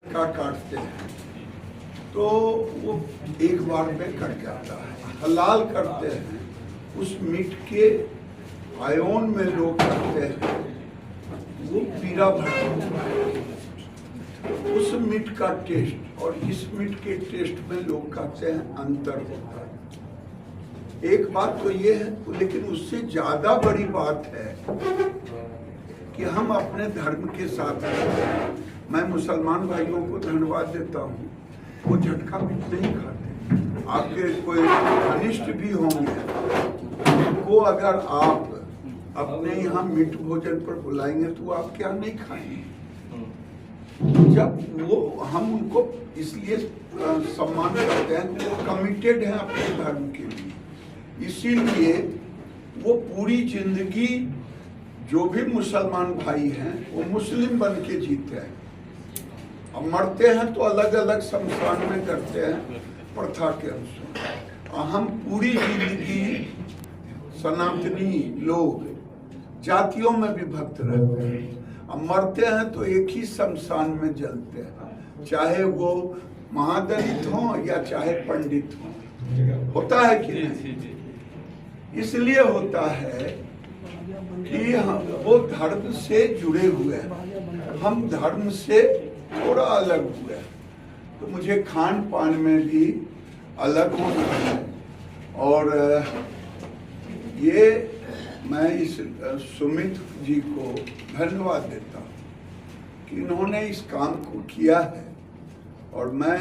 का काटते हैं तो वो एक बार में कट जाता है। हलाल करते हैं, उस मीट के आयोन में लोग करते हैं, वो पीरा भरा होता है। उस मीट का टेस्ट और इस मीट के टेस्ट में लोग कहते हैं अंतर होता है। एक बात तो ये है, लेकिन उससे ज्यादा बड़ी बात है कि हम अपने धर्म के साथ हैं। मैं मुसलमान भाइयों को धन्यवाद देता हूँ, वो झटका मीट नहीं खाते। आपके कोई अनिष्ट भी होंगे, उनको अगर आप अपने यहाँ मीट भोजन पर बुलाएंगे तो आप क्या नहीं खाएंगे। जब वो हम उनको इसलिए सम्मान करते हैं कि वो कमिटेड हैं अपने धर्म के लिए, इसीलिए वो पूरी जिंदगी जो भी मुसलमान भाई हैं वो मुस्लिम बन के जीते हैं। अब मरते हैं तो अलग अलग शमशान में करते हैं प्रथा के अनुसार। हम पूरी जिंदगी सनातनी लोग जातियों में विभक्त रहते हैं। अब मरते हैं तो एक ही शमशान में जलते हैं, चाहे वो महादलित हो या चाहे पंडित हो। होता है कि नहीं? इसलिए होता है कि वो धर्म से जुड़े हुए हैं, हम धर्म से थोड़ा अलग हुए हैं, तो मुझे खान पान में भी अलग होना है। और ये मैं इस सुमित जी को धन्यवाद देता हूँ कि इन्होंने इस काम को किया है। और मैं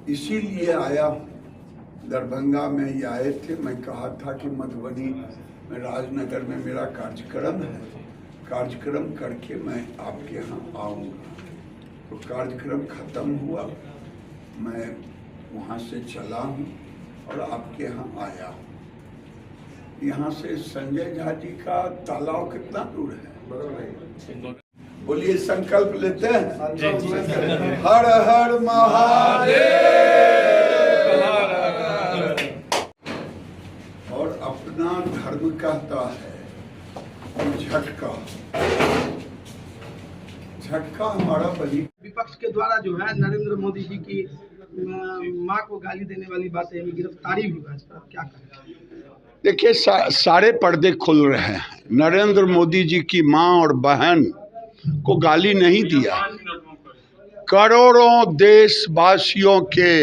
इसीलिए आया हूँ। दरभंगा में ये आए थे, मैं कहा था कि मधुबनी में राजनगर में मेरा कार्यक्रम है, कार्यक्रम करके मैं आपके यहाँ आऊँगा। तो कार्यक्रम खत्म हुआ, मैं वहाँ से चला हूँ और आपके यहाँ आया हूँ। यहाँ से संजय झा जी का तालाब कितना दूर है? बोलिए, संकल्प लेते हैं। हर हर महादेव। और अपना धर्म कहता है झटका, झटका हमारा बलि। विपक्ष के द्वारा जो है नरेंद्र मोदी जी की मां को गाली देने वाली बातें, गिरफ्तारी भी हुआ, क्या करें? देखिए, सारे पर्दे खुल रहे हैं। नरेंद्र मोदी जी की मां और बहन को गाली नहीं दिया, करोड़ों देशवासियों के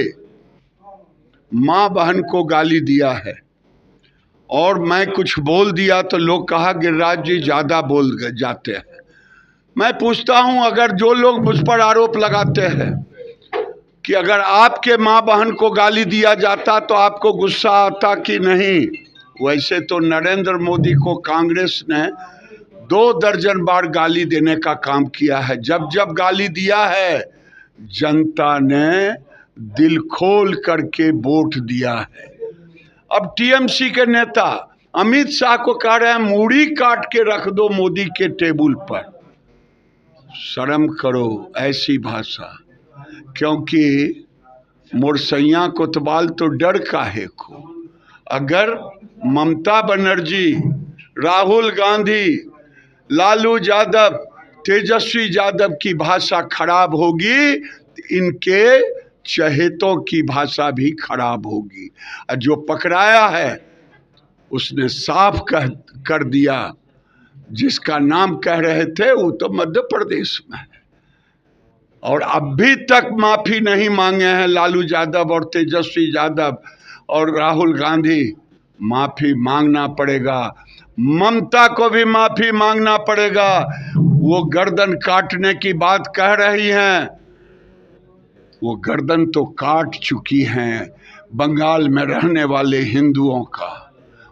मां बहन को गाली दिया है। और मैं कुछ बोल दिया तो लोग कहा गिरिराज जी ज्यादा बोल जाते हैं। मैं पूछता हूं, अगर जो लोग मुझ पर आरोप लगाते हैं कि अगर आपके मां बहन को गाली दिया जाता तो आपको गुस्सा आता कि नहीं, वैसे तो नरेंद्र मोदी को कांग्रेस ने 2 दर्जन बार गाली देने का काम किया है। जब जब गाली दिया है जनता ने दिल खोल करके वोट दिया है। अब टीएमसी के नेता अमित शाह को कह रहे हैं मूड़ी काट के रख दो मोदी के टेबल पर। शर्म करो ऐसी भाषा, क्योंकि मुरसैया कोतवाल तो डर काहे को। अगर ममता बनर्जी, राहुल गांधी, लालू यादव, तेजस्वी यादव की भाषा खराब होगी, इनके चहेतों की भाषा भी खराब होगी। और जो पकड़ाया है उसने साफ कर दिया, जिसका नाम कह रहे थे वो तो मध्य प्रदेश में है। और अभी तक माफी नहीं मांगे हैं लालू यादव और तेजस्वी यादव और राहुल गांधी। माफी मांगना पड़ेगा, ममता को भी माफी मांगना पड़ेगा। वो गर्दन काटने की बात कह रही हैं, वो गर्दन तो काट चुकी हैं बंगाल में रहने वाले हिंदुओं का।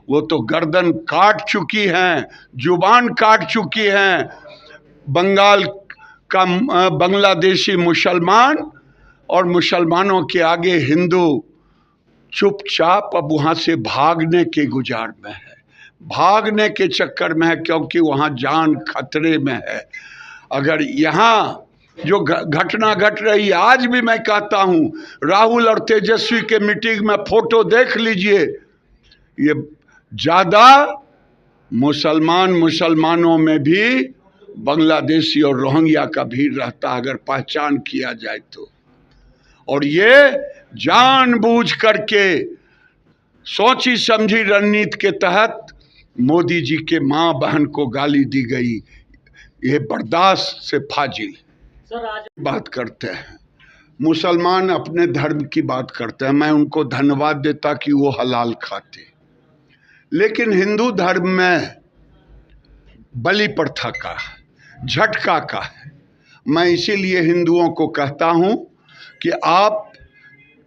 वो तो गर्दन काट चुकी हैं, जुबान काट चुकी हैं। बंगाल का बांग्लादेशी मुसलमान और मुसलमानों के आगे हिंदू चुपचाप अब वहाँ से भागने के गुजार में है, भागने के चक्कर में है, क्योंकि वहाँ जान खतरे में है। अगर यहाँ जो घटना घट रही है, आज भी मैं कहता हूँ राहुल और तेजस्वी के मीटिंग में फोटो देख लीजिए, ये ज़्यादा मुसलमानों में भी बांग्लादेशी और रोहिंग्या का भीड़ रहता अगर पहचान किया जाए तो। और ये जानबूझ करके सोची समझी रणनीति के तहत मोदी जी के माँ बहन को गाली दी गई। ये बर्दाश्त से फाजिल बात करते हैं। मुसलमान अपने धर्म की बात करते हैं, मैं उनको धन्यवाद देता कि वो हलाल खाते, लेकिन हिंदू धर्म में बलि प्रथा का झटका का है। मैं इसीलिए हिंदुओं को कहता हूं कि आप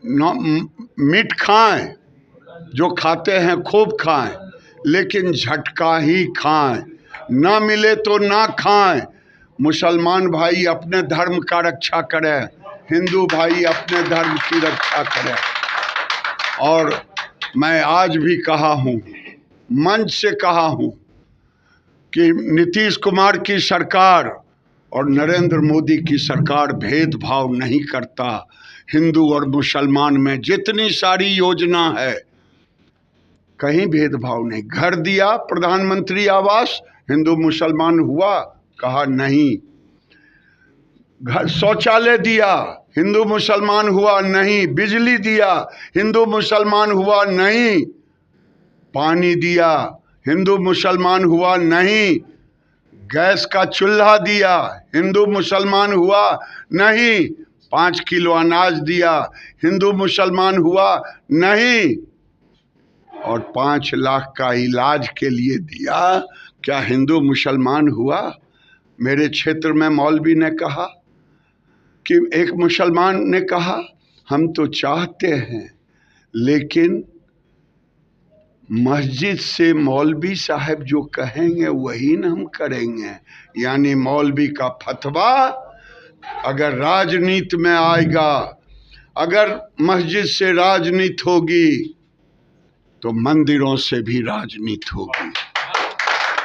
मीट खाएं, जो खाते हैं खूब खाएं, लेकिन झटका ही खाएं, ना मिले तो ना खाएं। मुसलमान भाई अपने धर्म का रक्षा करें, हिंदू भाई अपने धर्म की रक्षा करें। और मैं आज भी कहा हूं, मंच से कहा हूं कि नीतीश कुमार की सरकार और नरेंद्र मोदी की सरकार भेदभाव नहीं करता। हिंदू और मुसलमान में जितनी सारी योजना है कहीं भेदभाव नहीं। घर दिया प्रधानमंत्री आवास, हिंदू मुसलमान हुआ, कहा नहीं। घर शौचालय दिया, हिंदू मुसलमान हुआ नहीं। बिजली दिया, हिंदू मुसलमान हुआ नहीं। पानी दिया, हिंदू मुसलमान हुआ नहीं। गैस का चूल्हा दिया, हिंदू मुसलमान हुआ नहीं। 5 किलो अनाज दिया, हिंदू मुसलमान हुआ नहीं। और 5 लाख का इलाज के लिए दिया, क्या हिंदू मुसलमान हुआ? मेरे क्षेत्र में मौलवी ने कहा कि एक मुसलमान ने कहा, हम तो चाहते हैं लेकिन मस्जिद से मौलवी साहब जो कहेंगे वही न हम करेंगे। यानी मौलवी का फतवा अगर राजनीति में आएगा, अगर मस्जिद से राजनीति होगी तो मंदिरों से भी राजनीति होगी।